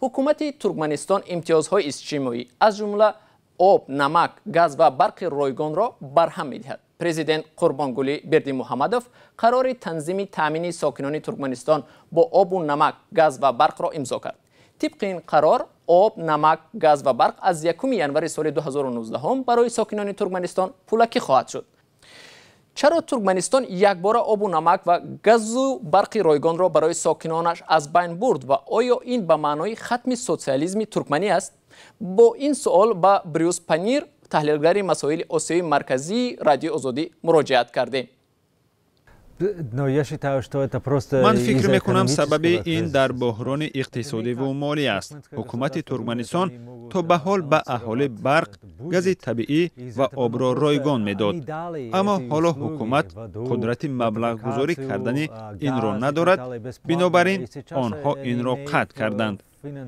حکومت ترکمنستان امتیازهای اجتماعی از جمله آب، نمک، گاز و برق رایگان را برهم می‌دهد. پرزیدنت قربانگلی بردیمحمدوف قرار تنظیم تامین ساکنان ترکمنستان با آب و نمک، گاز و برق را امضا کرد. طبق این قرار آب، نمک، گاز و برق از 1 ینوار سال 2019 برای ساکنان ترکمنستان پولکی خواهد شد. چرا ترکمنستان یک بار آب و نمک و گاز و برق رایگان را برای ساکنانش از بین برد و آیا این به معنای ختم سوسیالیسم ترکمنی است؟ با این سوال به بریوس پنیر، تحلیلگر مسائل آسیای مرکزی رادیو آزادی مراجعت کردیم. من فکر میکنم سبب این در بحران اقتصادی و مالی است. حکومت ترکمنستان تا به حال به اهالی برق، گاز طبیعی و آب را رایگان میداد. اما حالا حکومت قدرت مبلغ گذاری کردن این را ندارد، بنابراین آنها این را قطع کردند.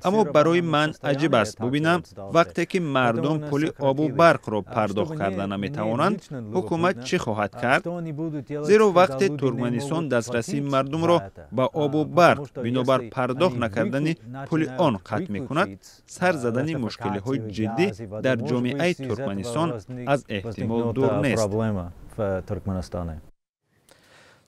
اما برای من عجیب است ببینم وقتی که مردم پول آب و برق را پرداخت کردن نمیتوانند، حکومت چه خواهد کرد؟ زیرا وقتی ترکمنستان دسترسی مردم را به آب و برق بنابر پرداخت نکردن پول آن قطع میکند، سر زدن مشکل های جدی در جامعه ترکمنستان از احتمال دور نیست.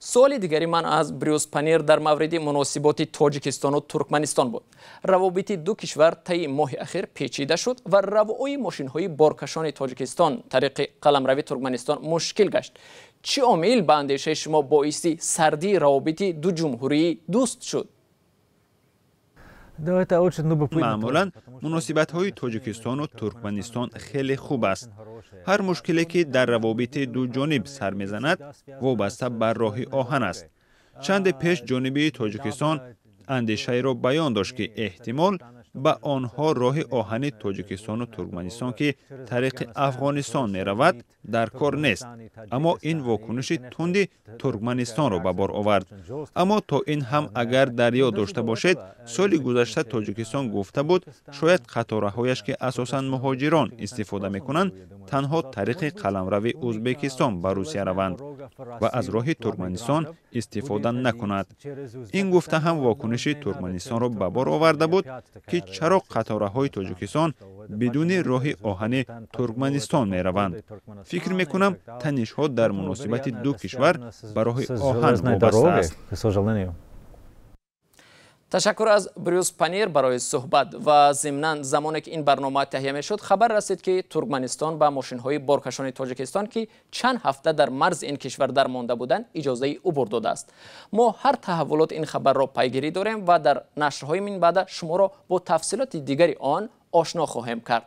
سوال دیگری من از بریوس پنیر در مورد مناسبات تاجیکستان و ترکمنستان بود. روابط دو کشور طی ماه اخیر پیچیده شد و روای ماشین‌های بارکشان تاجیکستان طریق قلمرو ترکمنستان مشکل گشت. چه عامل به اندیشه شما باعث سردی روابط دو جمهوری دوست شد؟ معمولا مناسبت های تاجیکستان و ترکمنستان خیلی خوب است. هر مشکلی که در روابط دو جانب سر میزند وابسته بر راه آهن است. چند پیش جانب تاجیکستان اندیشه را بیان داشت که احتمال به آنها راه آهن تاجیکستان و ترکمنستان که طریق افغانستان می رود در کار نیست. اما این واکنش تند ترکمنستان را به بار آورد. اما تا این هم اگر در یاد داشته باشید، سال گذشته تاجیکستان گفته بود شاید قطارهایش که اساساً مهاجران استفاده می کنند تنها طریق قلمرو ازبکستان به روسیه روند و از راه ترکمنستان استفاده نکند. این گفته هم واکنش ترکمنستان را به بار آورده بود که چرا قطارهای تاجیکستان بدون راه آهن ترکمنستان می روند. فکر می کنم تنش ها در مناسبت دو کشور به راه آهن وابسته است. تشکر از بریوس پنیر برای صحبت و ضمناً زمانی که این برنامه تهیه می شد خبر رسید که ترکمنستان با ماشین‌های بارکشان تاجیکستان که چند هفته در مرز این کشور درمانده بودند اجازه عبور داده است. ما هر تحولات این خبر را پیگیری داریم و در نشرهای من بعد شما را با تفصیلات دیگری آن آشنا خواهیم کرد.